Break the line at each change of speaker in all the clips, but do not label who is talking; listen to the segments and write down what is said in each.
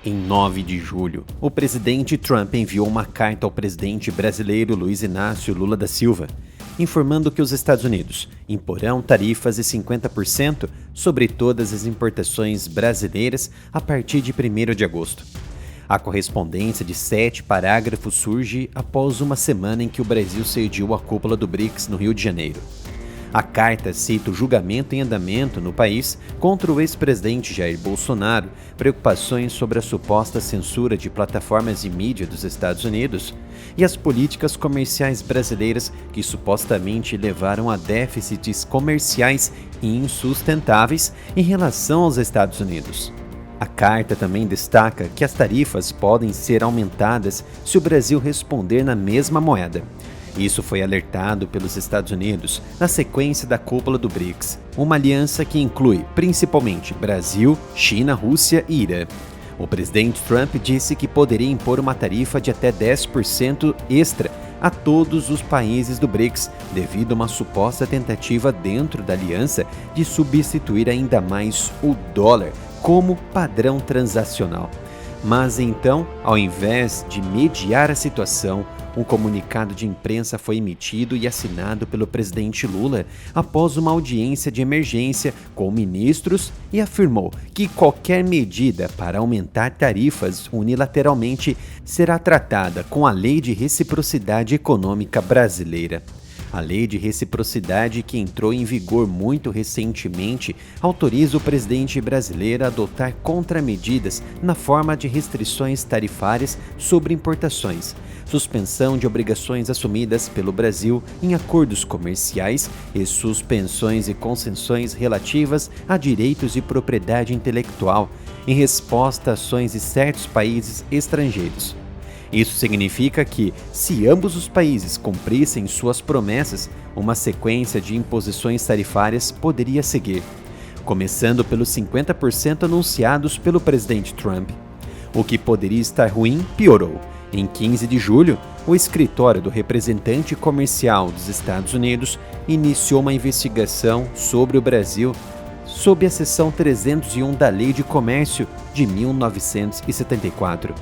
Em 9 de julho, o presidente Trump enviou uma carta ao presidente brasileiro Luiz Inácio Lula da Silva, informando que os Estados Unidos imporão tarifas de 50% sobre todas as importações brasileiras a partir de 1º de agosto. A correspondência de 7 parágrafos surge após uma semana em que o Brasil sediou a cúpula do BRICS no Rio de Janeiro. A carta cita o julgamento em andamento no país contra o ex-presidente Jair Bolsonaro, preocupações sobre a suposta censura de plataformas de mídia dos Estados Unidos e as políticas comerciais brasileiras que supostamente levaram a déficits comerciais insustentáveis em relação aos Estados Unidos. A carta também destaca que as tarifas podem ser aumentadas se o Brasil responder na mesma moeda. Isso foi alertado pelos Estados Unidos na sequência da cúpula do BRICS, uma aliança que inclui principalmente Brasil, China, Rússia e Irã. O presidente Trump disse que poderia impor uma tarifa de até 10% extra a todos os países do BRICS, devido a uma suposta tentativa dentro da aliança de substituir ainda mais o dólar como padrão transacional. Mas então, ao invés de mediar a situação, um comunicado de imprensa foi emitido e assinado pelo presidente Lula após uma audiência de emergência com ministros e afirmou que qualquer medida para aumentar tarifas unilateralmente será tratada com a Lei de Reciprocidade Econômica Brasileira. A Lei de Reciprocidade, que entrou em vigor muito recentemente, autoriza o presidente brasileiro a adotar contramedidas na forma de restrições tarifárias sobre importações, suspensão de obrigações assumidas pelo Brasil em acordos comerciais e suspensões e concessões relativas a direitos de propriedade intelectual, em resposta a ações de certos países estrangeiros. Isso significa que, se ambos os países cumprissem suas promessas, uma sequência de imposições tarifárias poderia seguir, começando pelos 50% anunciados pelo presidente Trump. O que poderia estar ruim piorou. Em 15 de julho, o escritório do representante comercial dos Estados Unidos iniciou uma investigação sobre o Brasil sob a seção 301 da Lei de Comércio de 1974.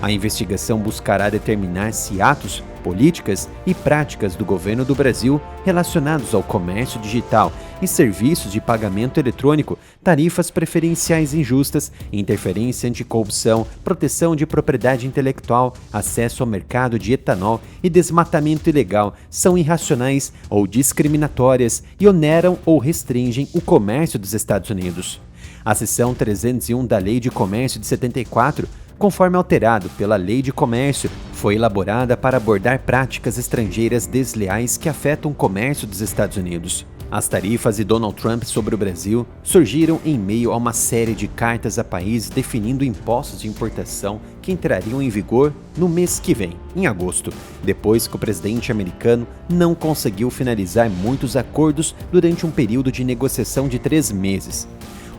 A investigação buscará determinar se atos, políticas e práticas do governo do Brasil relacionados ao comércio digital e serviços de pagamento eletrônico, tarifas preferenciais injustas, interferência anticorrupção, proteção de propriedade intelectual, acesso ao mercado de etanol e desmatamento ilegal são irracionais ou discriminatórias e oneram ou restringem o comércio dos Estados Unidos. A seção 301 da Lei de Comércio de 74, conforme alterado pela Lei de Comércio, foi elaborada para abordar práticas estrangeiras desleais que afetam o comércio dos Estados Unidos. As tarifas de Donald Trump sobre o Brasil surgiram em meio a uma série de cartas a países definindo impostos de importação que entrariam em vigor no mês que vem, em agosto, depois que o presidente americano não conseguiu finalizar muitos acordos durante um período de negociação de 3 meses.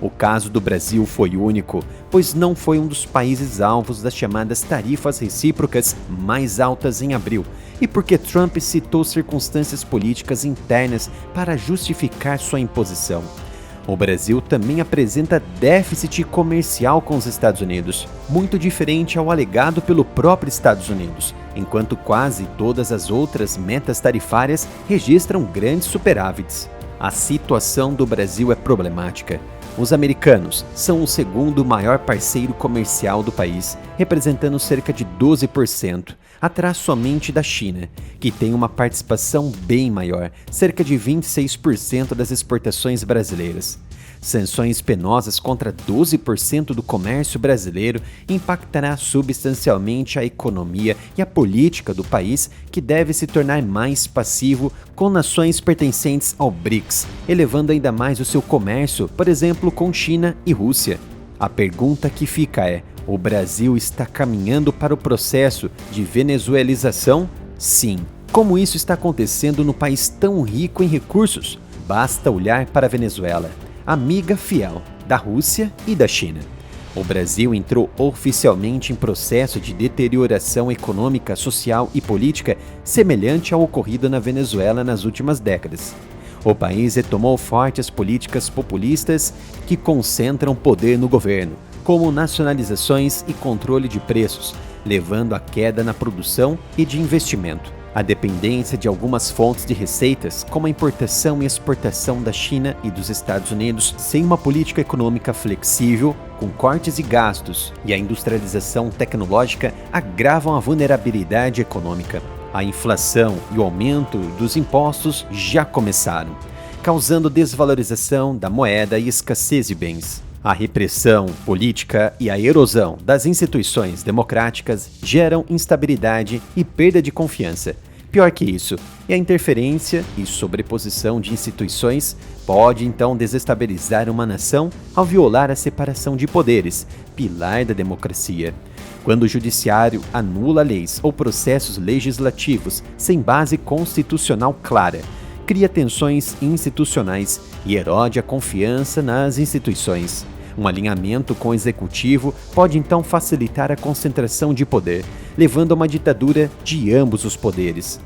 O caso do Brasil foi único, pois não foi um dos países alvos das chamadas tarifas recíprocas mais altas em abril, e porque Trump citou circunstâncias políticas internas para justificar sua imposição. O Brasil também apresenta déficit comercial com os Estados Unidos, muito diferente ao alegado pelo próprio Estados Unidos, enquanto quase todas as outras metas tarifárias registram grandes superávites. A situação do Brasil é problemática. Os americanos são o segundo maior parceiro comercial do país, representando cerca de 12%, atrás somente da China, que tem uma participação bem maior, cerca de 26% das exportações brasileiras. Sanções penosas contra 12% do comércio brasileiro impactará substancialmente a economia e a política do país, que deve se tornar mais passivo com nações pertencentes ao BRICS, elevando ainda mais o seu comércio, por exemplo, com China e Rússia. A pergunta que fica é: o Brasil está caminhando para o processo de venezuelização? Sim. Como isso está acontecendo no país tão rico em recursos? Basta olhar para a Venezuela, amiga fiel da Rússia e da China. O Brasil entrou oficialmente em processo de deterioração econômica, social e política semelhante ao ocorrido na Venezuela nas últimas décadas. O país retomou fortes políticas populistas que concentram poder no governo, como nacionalizações e controle de preços, levando à queda na produção e de investimento. A dependência de algumas fontes de receitas, como a importação e exportação da China e dos Estados Unidos, sem uma política econômica flexível, com cortes de gastos e a industrialização tecnológica, agravam a vulnerabilidade econômica. A inflação e o aumento dos impostos já começaram, causando desvalorização da moeda e escassez de bens. A repressão política e a erosão das instituições democráticas geram instabilidade e perda de confiança. Pior que isso, a interferência e sobreposição de instituições pode então desestabilizar uma nação ao violar a separação de poderes, pilar da democracia. Quando o judiciário anula leis ou processos legislativos sem base constitucional clara, cria tensões institucionais e erode a confiança nas instituições. Um alinhamento com o executivo pode então facilitar a concentração de poder, levando a uma ditadura de ambos os poderes.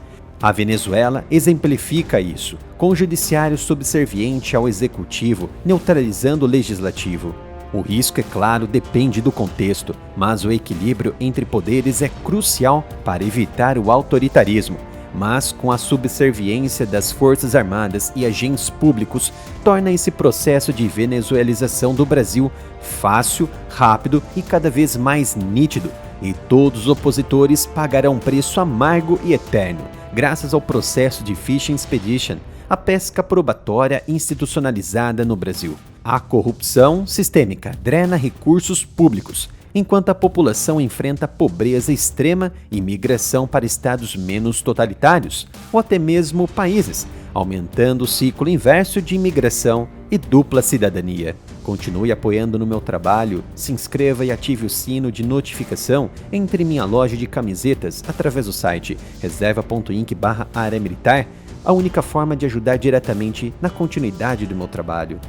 A Venezuela exemplifica isso, com o judiciário subserviente ao executivo, neutralizando o legislativo. O risco, é claro, depende do contexto, mas o equilíbrio entre poderes é crucial para evitar o autoritarismo. Mas com a subserviência das Forças Armadas e agentes públicos, torna esse processo de venezuelização do Brasil fácil, rápido e cada vez mais nítido, e todos os opositores pagarão um preço amargo e eterno, graças ao processo de Fishing Expedition, a pesca probatória institucionalizada no Brasil. A corrupção sistêmica drena recursos públicos, enquanto a população enfrenta pobreza extrema e migração para estados menos totalitários, ou até mesmo países, aumentando o ciclo inverso de imigração e dupla cidadania. Continue apoiando no meu trabalho, se inscreva e ative o sino de notificação, entre em minha loja de camisetas através do site reserva.inc/área militar, a única forma de ajudar diretamente na continuidade do meu trabalho.